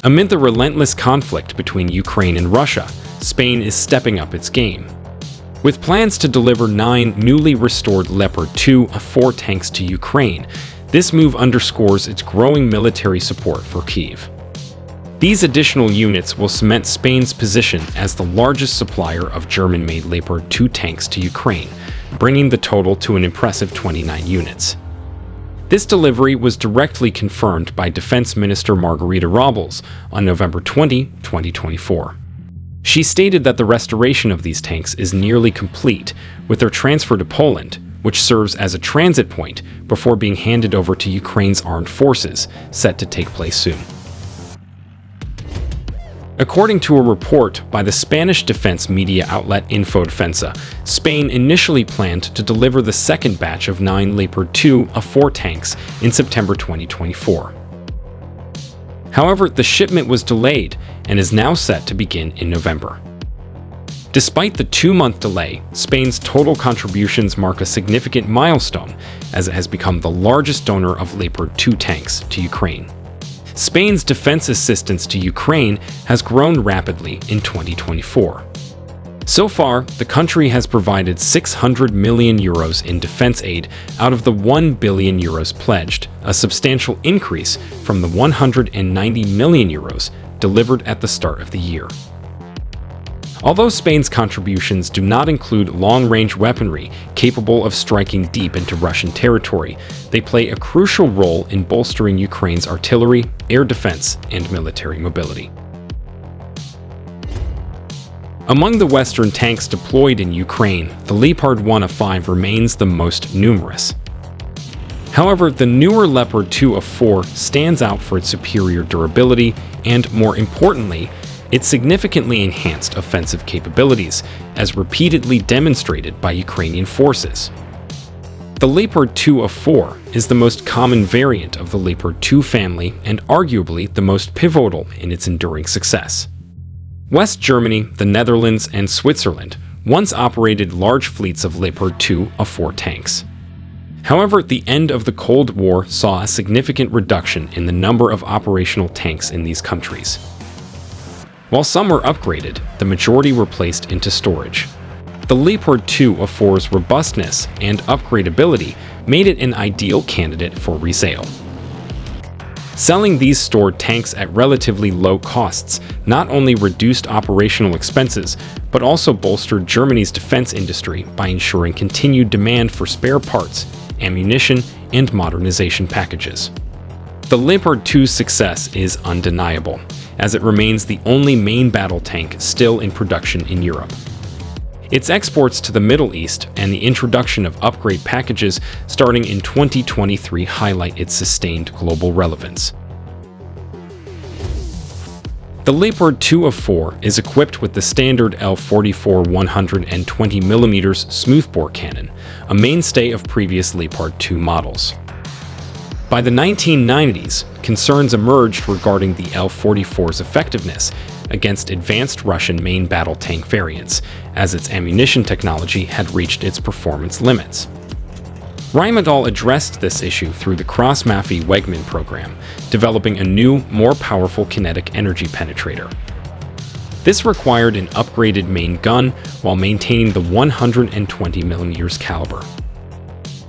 Amid the relentless conflict between Ukraine and Russia, Spain is stepping up its game. With plans to deliver 9 newly restored Leopard 2A4 tanks to Ukraine, this move underscores its growing military support for Kyiv. These additional units will cement Spain's position as the largest supplier of German-made Leopard 2 tanks to Ukraine, bringing the total to an impressive 29 units. This delivery was directly confirmed by Defense Minister Margarita Robles on November 20, 2024. She stated that the restoration of these tanks is nearly complete, with their transfer to Poland, which serves as a transit point before being handed over to Ukraine's armed forces, set to take place soon. According to a report by the Spanish defense media outlet Infodefensa, Spain initially planned to deliver the second batch of 9 Leopard 2A4 tanks in September 2024. However, the shipment was delayed and is now set to begin in November. Despite the 2-month delay, Spain's total contributions mark a significant milestone, as it has become the largest donor of Leopard 2 tanks to Ukraine. Spain's defense assistance to Ukraine has grown rapidly in 2024. So far, the country has provided 600 million euros in defense aid out of the 1 billion euros pledged, a substantial increase from the 190 million euros delivered at the start of the year. Although Spain's contributions do not include long-range weaponry capable of striking deep into Russian territory, they play a crucial role in bolstering Ukraine's artillery, air defense, and military mobility. Among the Western tanks deployed in Ukraine, the Leopard 1A5 remains the most numerous. However, the newer Leopard 2A4 stands out for its superior durability and, more importantly, its significantly enhanced offensive capabilities, as repeatedly demonstrated by Ukrainian forces. The Leopard 2A4 is the most common variant of the Leopard 2 family and arguably the most pivotal in its enduring success. West Germany, the Netherlands, and Switzerland once operated large fleets of Leopard 2A4 tanks. However, the end of the Cold War saw a significant reduction in the number of operational tanks in these countries. While some were upgraded, the majority were placed into storage. The Leopard 2A4's robustness and upgradability made it an ideal candidate for resale. Selling these stored tanks at relatively low costs not only reduced operational expenses, but also bolstered Germany's defense industry by ensuring continued demand for spare parts, ammunition, and modernization packages. The Leopard 2's success is undeniable, as it remains the only main battle tank still in production in Europe. Its exports to the Middle East and the introduction of upgrade packages starting in 2023 highlight its sustained global relevance. The Leopard 2A4 is equipped with the standard L44 120mm smoothbore cannon, a mainstay of previous Leopard 2 models. By the 1990s, concerns emerged regarding the L44's effectiveness against advanced Russian main battle tank variants, as its ammunition technology had reached its performance limits. Rheinmetall addressed this issue through the Cross-Maffei Wegmann program, developing a new, more powerful kinetic energy penetrator. This required an upgraded main gun while maintaining the 120mm caliber.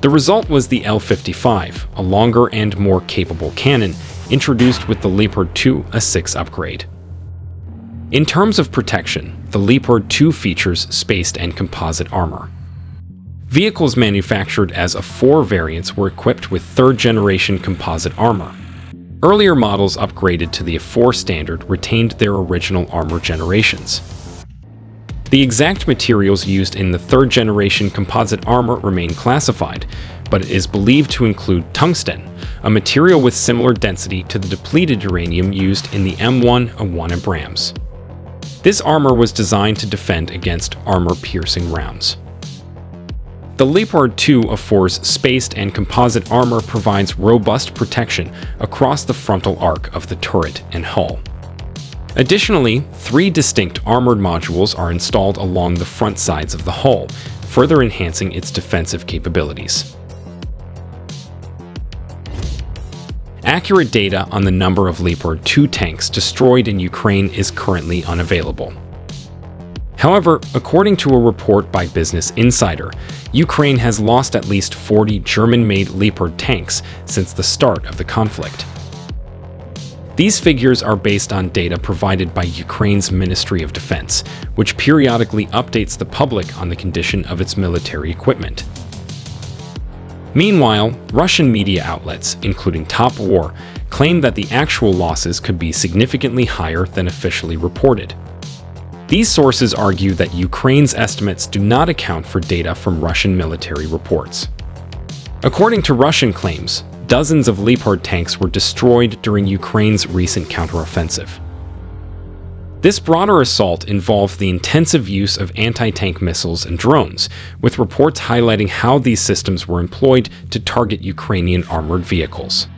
The result was the L55, a longer and more capable cannon introduced with the Leopard 2A6 upgrade. In terms of protection, the Leopard 2 features spaced and composite armor. Vehicles manufactured as A4 variants were equipped with third-generation composite armor. Earlier models upgraded to the A4 standard retained their original armor generations. The exact materials used in the third-generation composite armor remain classified, but it is believed to include tungsten, a material with similar density to the depleted uranium used in the M1A1 Abrams. This armor was designed to defend against armor-piercing rounds. The Leopard 2A4's spaced and composite armor provides robust protection across the frontal arc of the turret and hull. Additionally, 3 distinct armored modules are installed along the front sides of the hull, further enhancing its defensive capabilities. Accurate data on the number of Leopard 2 tanks destroyed in Ukraine is currently unavailable. However, according to a report by Business Insider, Ukraine has lost at least 40 German-made Leopard tanks since the start of the conflict. These figures are based on data provided by Ukraine's Ministry of Defense, which periodically updates the public on the condition of its military equipment. Meanwhile, Russian media outlets, including Top War, claim that the actual losses could be significantly higher than officially reported. These sources argue that Ukraine's estimates do not account for data from Russian military reports. According to Russian claims, dozens of Leopard tanks were destroyed during Ukraine's recent counteroffensive. This broader assault involved the intensive use of anti-tank missiles and drones, with reports highlighting how these systems were employed to target Ukrainian armored vehicles.